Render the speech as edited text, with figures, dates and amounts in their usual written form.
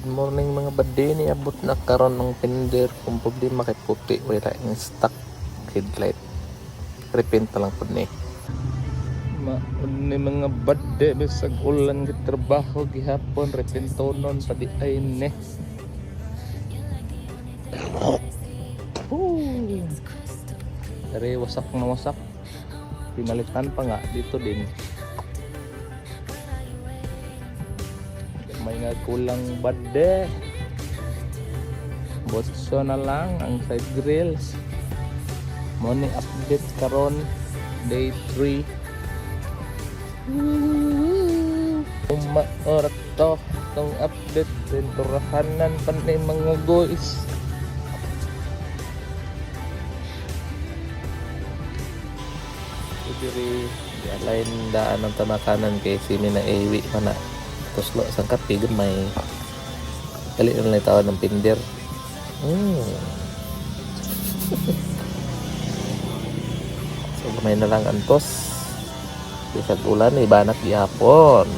Good morning mga bade, niabot na karon ng pinder. Kung problema kay puti, wala yung stock headlight. Repaint pa lang po ni. Maun ni mga bade, bisag ulan gitrabaho gihapon, repintonon pa di ay ne. Dari wasak na wasak. Pinalitan pa nga dito din. May nga kulang bade. Botso na lang ang side grills. Morning update karon day 3. Umaorat to itong update din turahanan pa ni mga guys. Diri di-align daan ng tanakanan kay simi na iwi pa na. Tuslo sang kape may kali na lang tawag ng pinder. So may na lang antos bisag ulan ibanat gihapon.